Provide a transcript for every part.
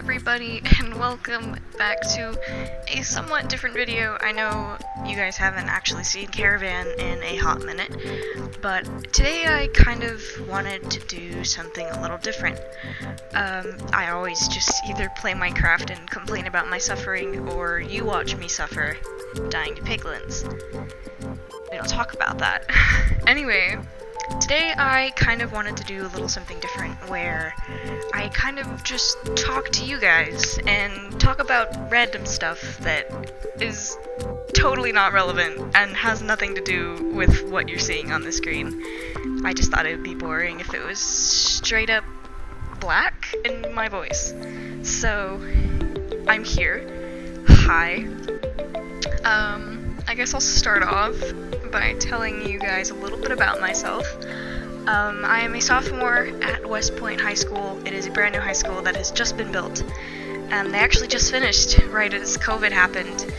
everybody, and welcome back to a somewhat different video. I know you guys haven't actually seen Caravan in a hot minute, but today I kind of wanted to do something a little different. I always just either play Minecraft and complain about my suffering, or you watch me suffer, dying to piglins. We don't talk about that. Anyway, today I kind of wanted to do a little something different where I kind of just talk to you guys and talk about random stuff that is totally not relevant and has nothing to do with what you're seeing on the screen. I just thought it would be boring if it was straight up black in my voice. So, I'm here. Hi. I guess I'll start off by telling you guys a little bit about myself. I am a sophomore at West Point High School. It is a brand new high school that has just been built. They actually just finished right as COVID happened,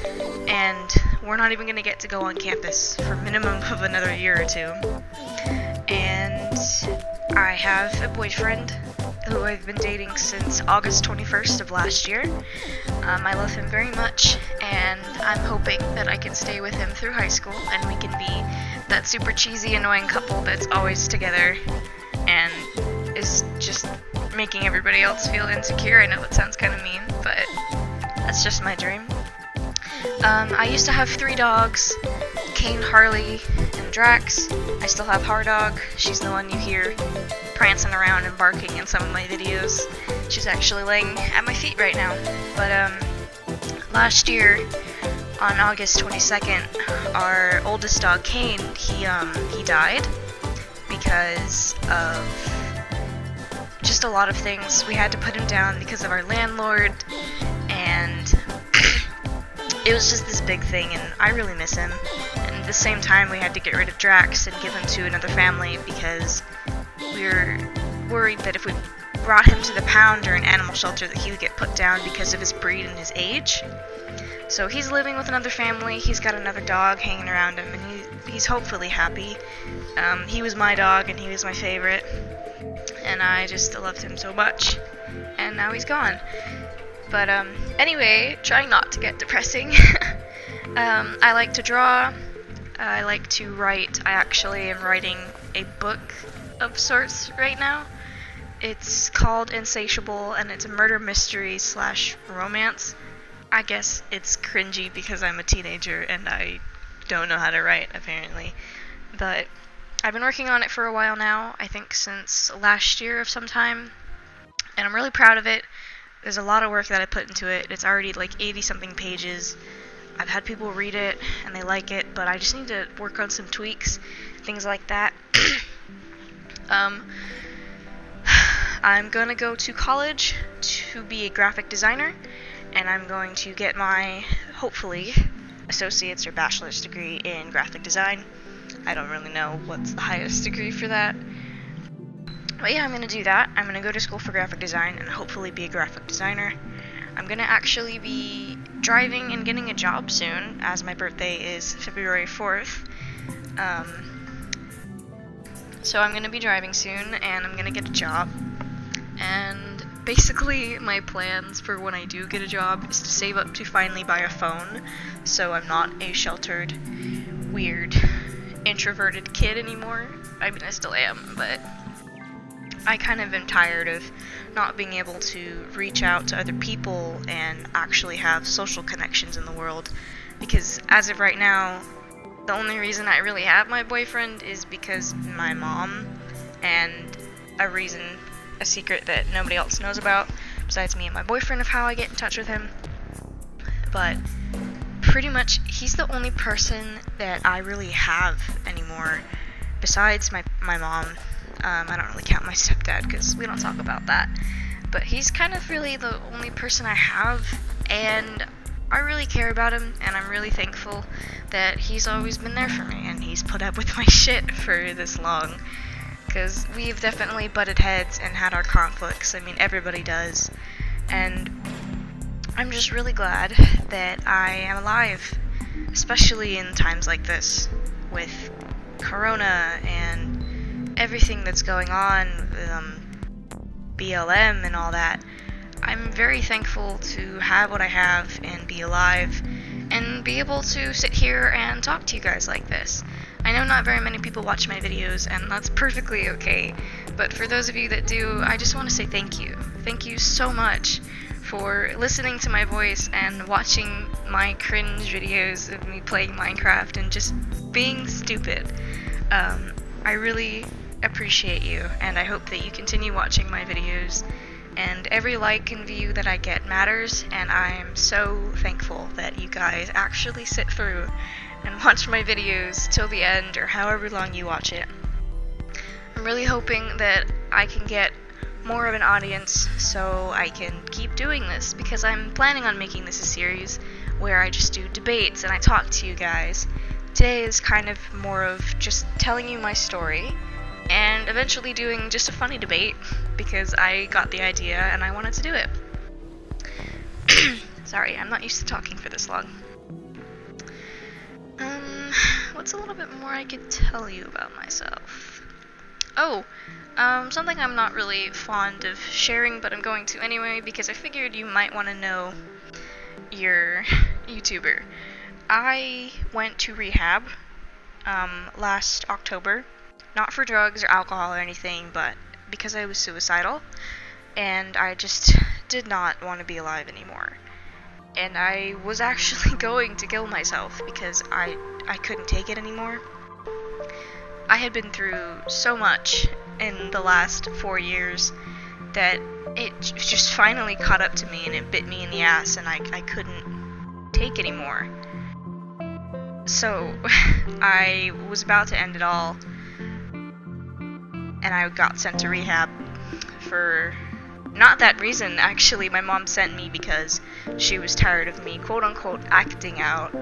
and we're not even going to get to go on campus for a minimum of another year or two. And I have a boyfriend who I've been dating since August 21st of last year. I love him very much, and I'm hoping that I can stay with him through high school and we can be that super cheesy, annoying couple that's always together and is just making everybody else feel insecure. I know that sounds kind of mean, but that's just my dream. I used to have 3 dogs, Kane, Harley, and Drax. I still have Hardog. She's the one you hear prancing around and barking in some of my videos. She's actually laying at my feet right now. But last year, on August 22nd, our oldest dog, Kane, he died because of just a lot of things. We had to put him down because of our landlord, and it was just this big thing, and I really miss him. And at the same time, we had to get rid of Drax and give him to another family because we were worried that if we brought him to the pound or an animal shelter that he would get put down because of his breed and his age. So he's living with another family. He's got another dog hanging around him, and he's hopefully happy. He was my dog, and he was my favorite, and I just loved him so much. And now he's gone. But anyway, trying not to get depressing. I like to draw. I like to write. I actually am writing a book of sorts right now. It's called Insatiable, and it's a murder mystery / romance. I guess it's cringy because I'm a teenager and I don't know how to write, apparently. But I've been working on it for a while now, I think since last year of some time, and I'm really proud of it. There's a lot of work that I put into it. It's already like 80-something pages. I've had people read it, and they like it, but I just need to work on some tweaks, things like that. I'm gonna go to college to be a graphic designer, and I'm going to get my, hopefully, associate's or bachelor's degree in graphic design. I don't really know what's the highest degree for that. But yeah, I'm gonna do that. I'm gonna go to school for graphic design and hopefully be a graphic designer. I'm gonna actually be driving and getting a job soon, as my birthday is February 4th. So I'm gonna be driving soon, and I'm gonna get a job. And basically, my plans for when I do get a job is to save up to finally buy a phone, so I'm not a sheltered, weird, introverted kid anymore. I mean, I still am, but I kind of am tired of not being able to reach out to other people and actually have social connections in the world, because as of right now, the only reason I really have my boyfriend is because my mom, and a secret that nobody else knows about besides me and my boyfriend of how I get in touch with him. But pretty much he's the only person that I really have anymore besides my mom. I don't really count my stepdad because we don't talk about that, but he's kind of really the only person I have, and I really care about him, and I'm really thankful that he's always been there for me, and he's put up with my shit for this long, because we've definitely butted heads and had our conflicts. I mean, everybody does, and I'm just really glad that I am alive, especially in times like this, with Corona and everything that's going on, BLM and all that. I'm very thankful to have what I have and be alive and be able to sit here and talk to you guys like this. I know not very many people watch my videos, and that's perfectly okay, but for those of you that do, I just want to say thank you. Thank you so much for listening to my voice and watching my cringe videos of me playing Minecraft and just being stupid. I really appreciate you, and I hope that you continue watching my videos, and every like and view that I get matters, and I am so thankful that you guys actually sit through and watch my videos till the end, or however long you watch it. I'm really hoping that I can get more of an audience so I can keep doing this, because I'm planning on making this a series where I just do debates and I talk to you guys. Today is kind of more of just telling you my story, and eventually doing just a funny debate, because I got the idea and I wanted to do it. Sorry, I'm not used to talking for this long. What's a little bit more I could tell you about myself? Oh, something I'm not really fond of sharing, but I'm going to anyway, because I figured you might want to know your YouTuber. I went to rehab, last October. Not for drugs or alcohol or anything, but because I was suicidal, and I just did not want to be alive anymore. And I was actually going to kill myself because I couldn't take it anymore. I had been through so much in the last 4 years that it just finally caught up to me, and it bit me in the ass, and I couldn't take anymore. So I was about to end it all, and I got sent to rehab for not that reason. Actually, my mom sent me because she was tired of me quote-unquote acting out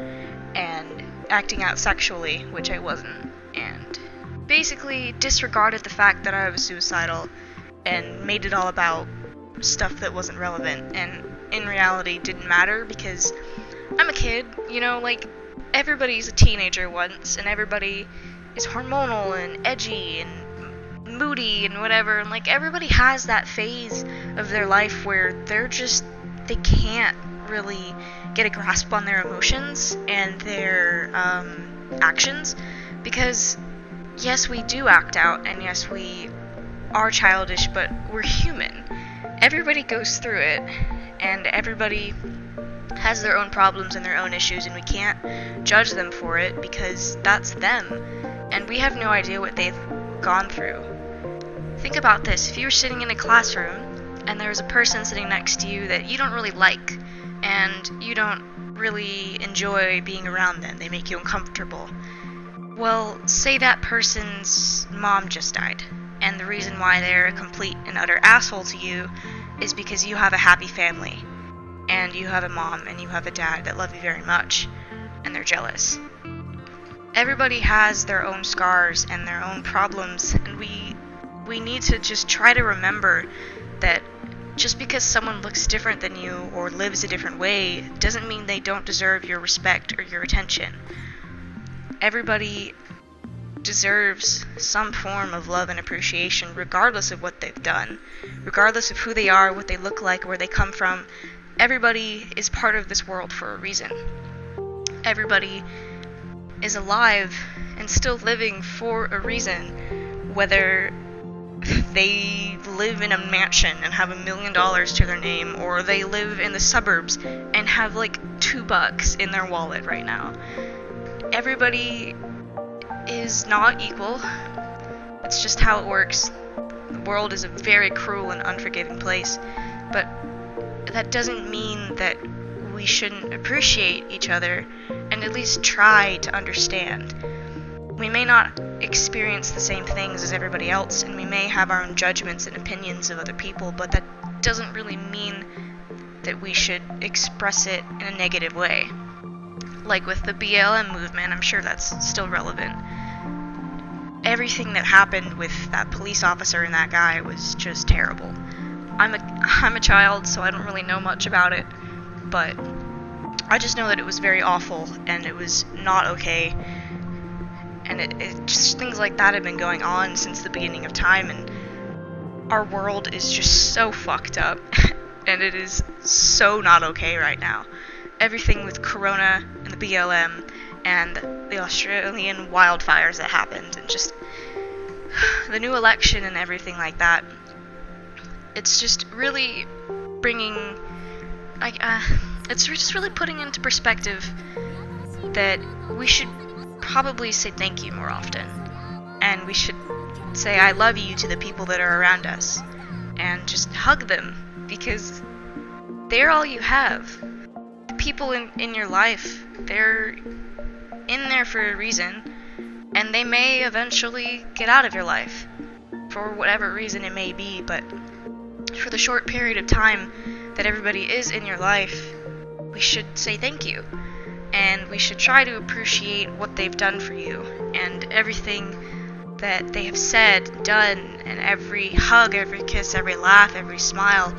sexually, which I wasn't, and basically disregarded the fact that I was suicidal and made it all about stuff that wasn't relevant, and in reality didn't matter, because I'm a kid, like everybody's a teenager once, and everybody is hormonal and edgy and moody and whatever, and like everybody has that phase of their life where they can't really get a grasp on their emotions and their actions, because yes, we do act out, and yes, we are childish, but we're human. Everybody goes through it, and everybody has their own problems and their own issues, and we can't judge them for it because that's them, and we have no idea what they've gone through. Think about this: if you were sitting in a classroom and there was a person sitting next to you that you don't really like, and you don't really enjoy being around them, they make you uncomfortable. Well, say that person's mom just died, and the reason why they're a complete and utter asshole to you is because you have a happy family, and you have a mom and you have a dad that love you very much, and they're jealous. Everybody has their own scars and their own problems, and we need to just try to remember that just because someone looks different than you or lives a different way doesn't mean they don't deserve your respect or your attention. Everybody deserves some form of love and appreciation, regardless of what they've done, regardless of who they are, what they look like, where they come from. Everybody is part of this world for a reason. Everybody is alive and still living for a reason, whether they live in a mansion and have $1 million to their name, or they live in the suburbs and have like $2 in their wallet right now. Everybody is not equal. It's just how it works. The world is a very cruel and unforgiving place, but that doesn't mean that we shouldn't appreciate each other and at least try to understand. We may not experience the same things as everybody else, and we may have our own judgments and opinions of other people, but that doesn't really mean that we should express it in a negative way. Like with the BLM movement, I'm sure that's still relevant. Everything that happened with that police officer and that guy was just terrible. I'm a child, so I don't really know much about it, but I just know that it was very awful, and it was not okay. And it just things like that have been going on since the beginning of time, and our world is just so fucked up. and it is so not okay right now. Everything with Corona and the BLM and the Australian wildfires that happened, and just the new election and everything like that. It's just really bringing, it's just really putting into perspective that we should probably say thank you more often, and we should say I love you to the people that are around us, and just hug them, because they're all you have. The people in your life, they're in there for a reason, and they may eventually get out of your life for whatever reason it may be, but for the short period of time that everybody is in your life, we should say thank you, and we should try to appreciate what they've done for you and everything that they have said, done, and every hug, every kiss, every laugh, every smile.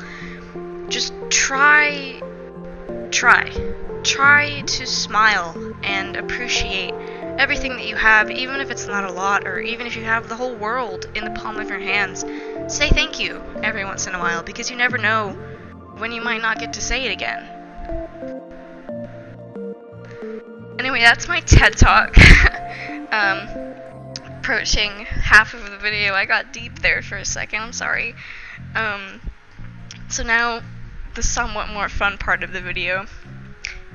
Just try to smile and appreciate everything that you have, even if it's not a lot, or even if you have the whole world in the palm of your hands. Say thank you every once in a while, because you never know when you might not get to say it again. Anyway, that's my TED Talk. Approaching half of the video. I got deep there for a second, I'm sorry. So now, the somewhat more fun part of the video.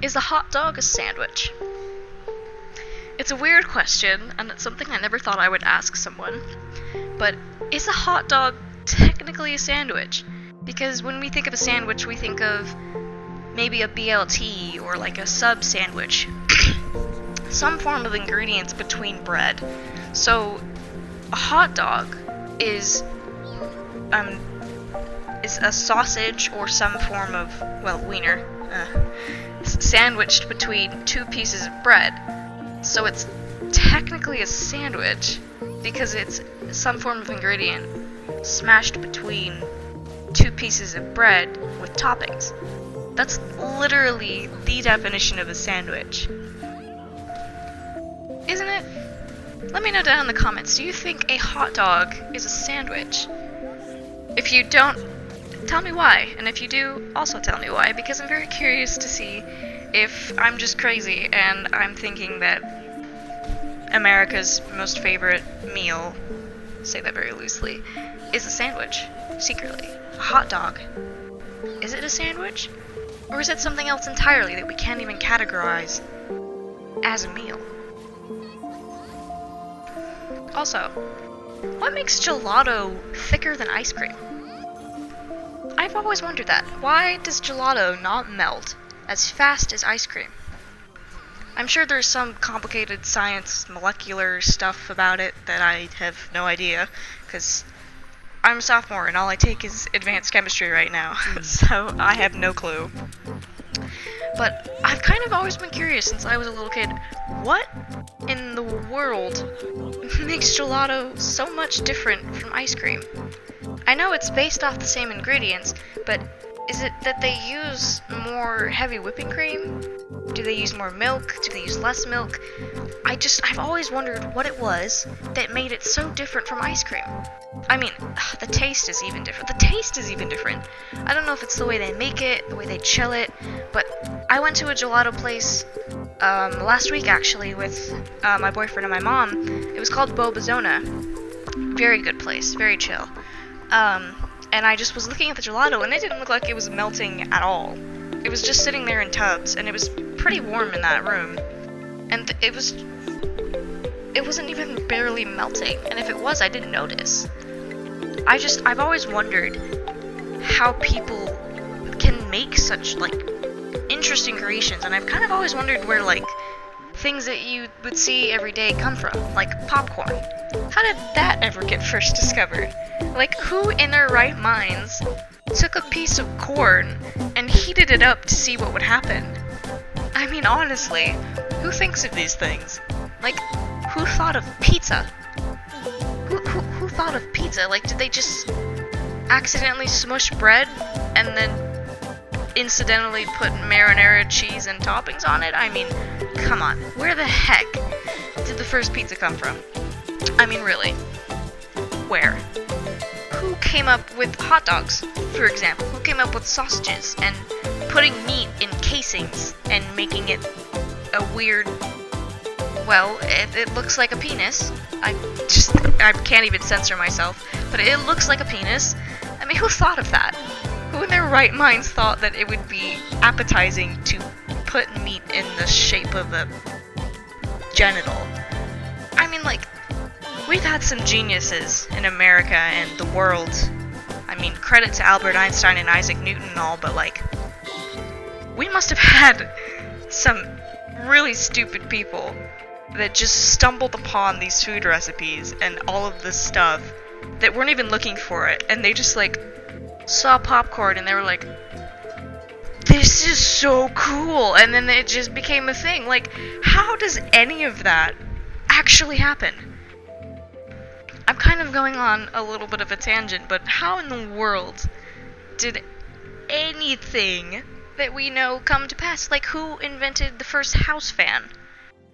Is a hot dog a sandwich? It's a weird question, and it's something I never thought I would ask someone. But is a hot dog technically a sandwich? Because when we think of a sandwich, we think of maybe a BLT or like a sub sandwich. Some form of ingredients between bread. So a hot dog is a sausage or some form of, well, wiener, sandwiched between two pieces of bread. So it's technically a sandwich because it's some form of ingredient smashed between two pieces of bread with toppings. That's literally the definition of a sandwich. Isn't it? Let me know down in the comments, do you think a hot dog is a sandwich? If you don't, tell me why, and if you do, also tell me why, because I'm very curious to see if I'm just crazy and I'm thinking that America's most favorite meal, say that very loosely, is a sandwich, secretly. A hot dog. Is it a sandwich? Or is it something else entirely that we can't even categorize as a meal? Also, what makes gelato thicker than ice cream? I've always wondered that. Why does gelato not melt as fast as ice cream? I'm sure there's some complicated science, molecular stuff about it that I have no idea, because I'm a sophomore and all I take is advanced chemistry right now, so I have no clue. But I've kind of always been curious since I was a little kid, what in the world makes gelato so much different from ice cream? I know it's based off the same ingredients, but is it that they use more heavy whipping cream? Do they use more milk? Do they use less milk? I've always wondered what it was that made it so different from ice cream. I mean, the taste is even different. The taste is even different. I don't know if it's the way they make it, the way they chill it, but I went to a gelato place last week actually with my boyfriend and my mom. It was called Bobazona. Very good place, very chill. And I just was looking at the gelato, and it didn't look like it was melting at all. It was just sitting there in tubs, and it was pretty warm in that room. And it wasn't even barely melting, and if it was, I didn't notice. I've always wondered how people can make such, like, interesting creations, and I've kind of always wondered where, like, things that you would see every day come from, like popcorn. How did that ever get first discovered? Like, who in their right minds took a piece of corn and heated it up to see what would happen? I mean, honestly, who thinks of these things? Like, who thought of pizza? Who thought of pizza? Like, did they just accidentally smush bread and then incidentally put marinara cheese and toppings on it? I mean, come on, where the heck did the first pizza come from? I mean, really, where? Who came up with hot dogs, for example? Who came up with sausages and putting meat in casings and making it a weird... Well, it looks like a penis. I can't even censor myself, but it looks like a penis. I mean, who thought of that? Who in their right minds thought that it would be appetizing to put meat in the shape of a genital? I mean, like, we've had some geniuses in America and the world. I mean, credit to Albert Einstein and Isaac Newton and all, but like, we must have had some really stupid people that just stumbled upon these food recipes and all of this stuff that weren't even looking for it, and they just like saw popcorn and they were like, this is so cool, and then it just became a thing. Like, how does any of that actually happen? I'm kind of going on a little bit of a tangent, but how in the world did anything that we know come to pass? Like, who invented the first house fan?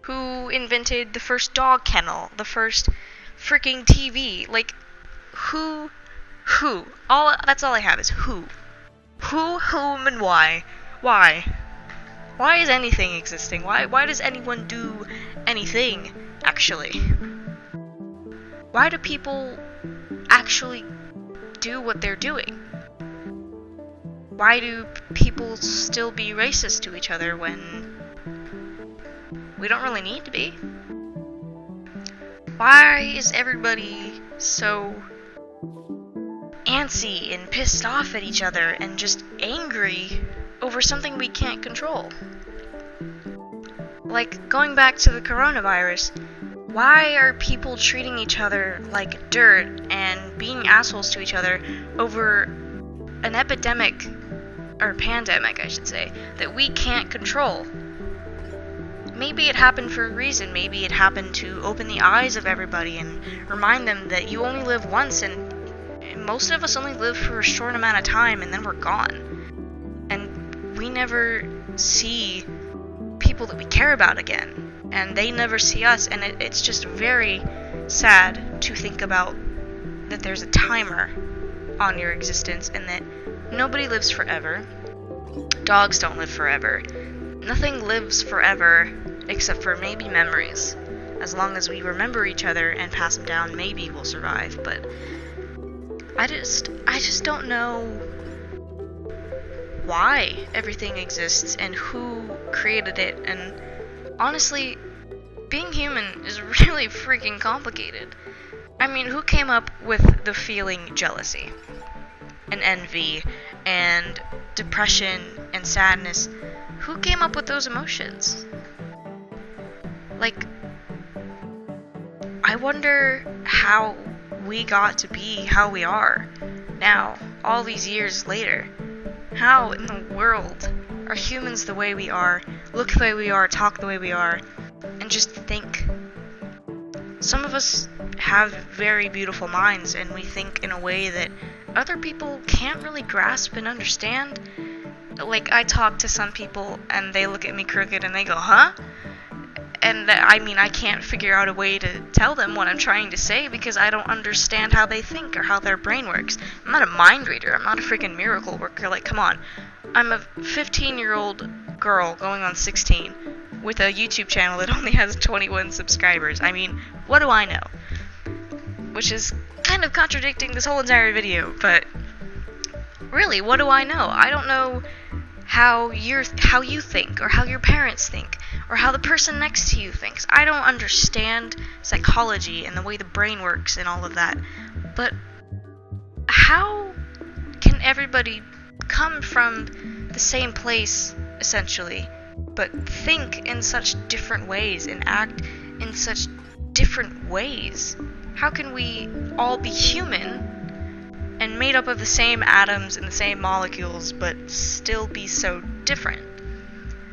Who invented the first dog kennel? The first freaking TV? Like, who? That's all I have is who. Who, whom, and why? Why? Why is anything existing? Why does anyone do anything, actually? Why do people actually do what they're doing? Why do people still be racist to each other when we don't really need to be? Why is everybody so antsy and pissed off at each other and just angry over something we can't control? Like, going back to the coronavirus, why are people treating each other like dirt and being assholes to each other over an epidemic, or pandemic I should say, that we can't control? Maybe it happened for a reason. Maybe it happened to open the eyes of everybody and remind them that you only live once, and most of us only live for a short amount of time and then we're gone. And we never see people that we care about again, and they never see us, and it's just very sad to think about that there's a timer on your existence and that nobody lives forever. Dogs don't live forever. Nothing lives forever except for maybe memories. As long as we remember each other and pass them down, maybe we'll survive, but I just don't know why everything exists and who created it, and honestly, being human is really freaking complicated. I mean, who came up with the feeling jealousy and envy and depression and sadness? Who came up with those emotions? Like, I wonder how we got to be how we are now, all these years later. How in the world are humans the way we are, look the way we are, talk the way we are, and just think? Some of us have very beautiful minds, and we think in a way that other people can't really grasp and understand. Like, I talk to some people, and they look at me crooked, and they go, huh? And I mean, I can't figure out a way to tell them what I'm trying to say because I don't understand how they think or how their brain works. I'm not a mind reader. I'm not a freaking miracle worker. Like, come on. I'm a 15-year-old girl going on 16 with a YouTube channel that only has 21 subscribers. I mean, what do I know? Which is kind of contradicting this whole entire video, but really, what do I know? I don't know how you think, or how your parents think, or how the person next to you thinks. I don't understand psychology and the way the brain works and all of that. But how can everybody come from the same place, essentially, but think in such different ways and act in such different ways? How can we all be human and made up of the same atoms and the same molecules, but still be so different?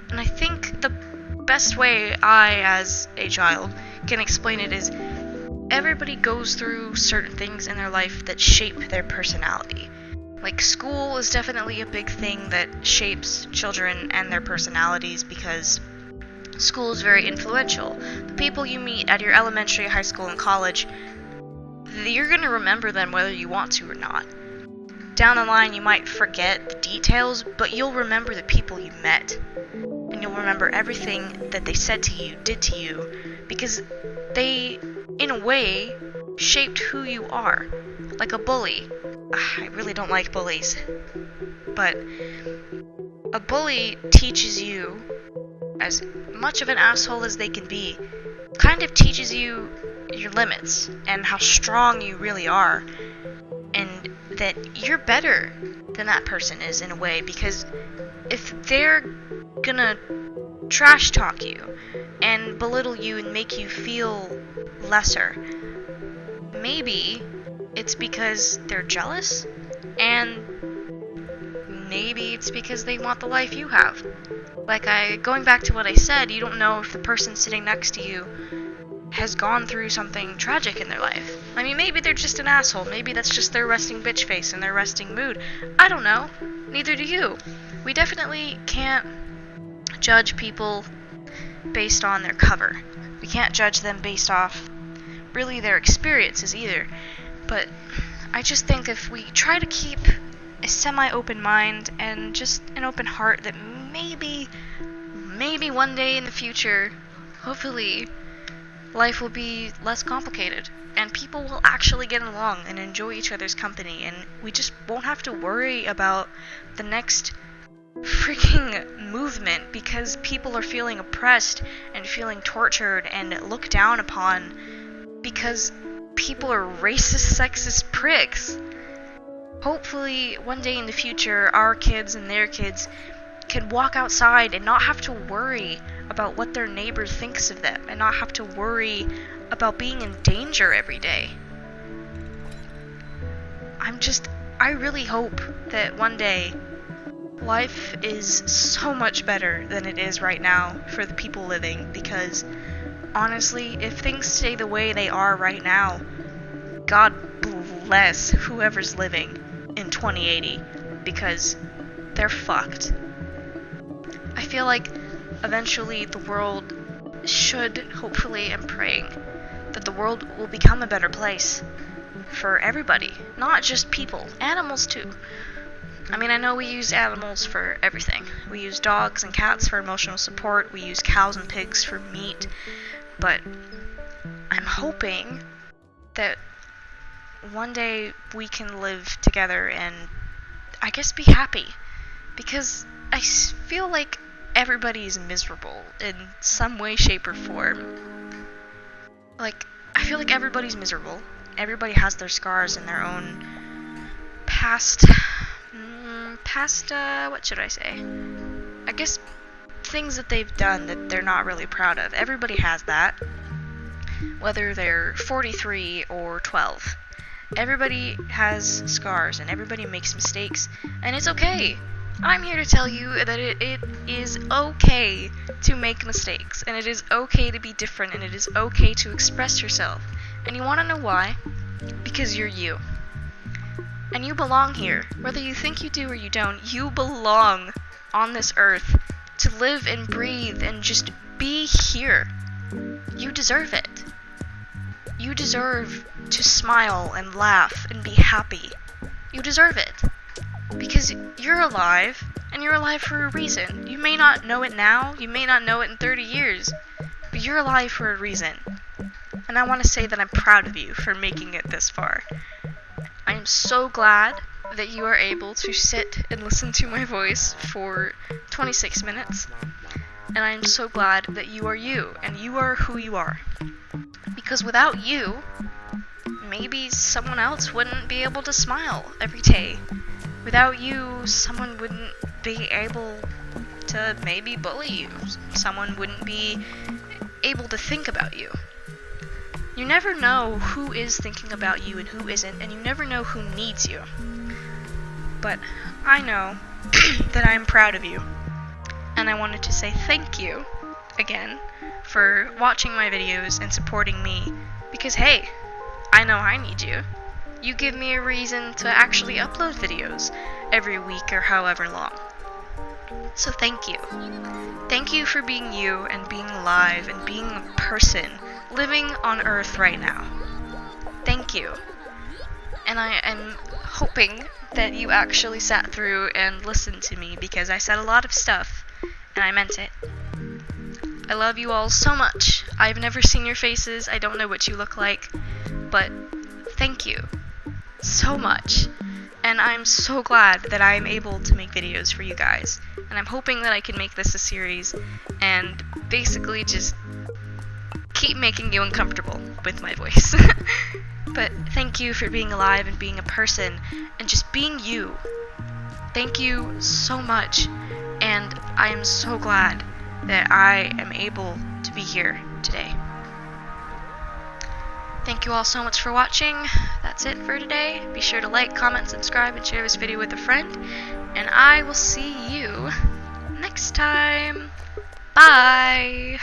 And I think the best way I, as a child, can explain it is everybody goes through certain things in their life that shape their personality. Like, school is definitely a big thing that shapes children and their personalities because school is very influential. The people you meet at your elementary, high school, and college you're gonna remember them whether you want to or not. Down the line, you might forget the details, but you'll remember the people you met. And you'll remember everything that they said to you, did to you, because they, in a way, shaped who you are. Like a bully. I really don't like bullies. But a bully teaches you, as much of an asshole as they can be, kind of teaches you your limits and how strong you really are. And that you're better than that person is in a way, because if they're gonna trash talk you and belittle you and make you feel lesser, maybe it's because they're jealous, and maybe it's because they want the life you have. Going back to what I said, you don't know if the person sitting next to you has gone through something tragic in their life. I mean, maybe they're just an asshole. Maybe that's just their resting bitch face and their resting mood. I don't know. Neither do you. We definitely can't judge people based on their cover. We can't judge them based off really their experiences either. But I just think if we try to keep a semi-open mind and just an open heart, that maybe one day in the future, hopefully, life will be less complicated, and people will actually get along and enjoy each other's company, and we just won't have to worry about the next freaking movement because people are feeling oppressed and feeling tortured and looked down upon because people are racist, sexist pricks. Hopefully, one day in the future, our kids and their kids can walk outside and not have to worry about what their neighbor thinks of them, and not have to worry about being in danger every day. I really hope that one day life is so much better than it is right now for the people living, because honestly, if things stay the way they are right now, God bless whoever's living in 2080, because they're fucked. I feel like eventually the world should, hopefully, I'm praying, that the world will become a better place for everybody, not just people, animals too. I mean, I know we use animals for everything. We use dogs and cats for emotional support, we use cows and pigs for meat, but I'm hoping that one day we can live together and I guess be happy, because I feel like everybody is miserable in some way, shape, or form. I feel like everybody's miserable. Everybody has their scars and their own past, what should I say? I guess things that they've done that they're not really proud of. Everybody has that. Whether they're 43 or 12. Everybody has scars and everybody makes mistakes, and it's okay. I'm here to tell you that it is okay to make mistakes, and it is okay to be different, and it is okay to express yourself. And you want to know why? Because you're you. And you belong here. Whether you think you do or you don't, you belong on this earth to live and breathe and just be here. You deserve it. You deserve to smile and laugh and be happy. You deserve it. Because you're alive, and you're alive for a reason. You may not know it now, you may not know it in 30 years, but you're alive for a reason. And I want to say that I'm proud of you for making it this far. I am so glad that you are able to sit and listen to my voice for 26 minutes. And I am so glad that you are you, and you are who you are. Because without you, maybe someone else wouldn't be able to smile every day. Without you, someone wouldn't be able to maybe bully you. Someone wouldn't be able to think about you. You never know who is thinking about you and who isn't, and you never know who needs you. But I know that I am proud of you. And I wanted to say thank you again for watching my videos and supporting me, because hey, I know I need you. You give me a reason to actually upload videos every week or however long. So thank you. Thank you for being you and being alive and being a person living on Earth right now. Thank you. thank you. And I am hoping that you actually sat through and listened to me, because I said a lot of stuff, and I meant it. I love you all so much. I've never seen your faces, I don't know what you look like, but thank you so much. And I'm so glad that I am able to make videos for you guys. And I'm hoping that I can make this a series and basically just keep making you uncomfortable with my voice. But thank you for being alive and being a person and just being you. Thank you so much. And I am so glad that I am able to be here today. Thank you all so much for watching. That's it for today. Be sure to like, comment, subscribe, and share this video with a friend. And I will see you next time. Bye!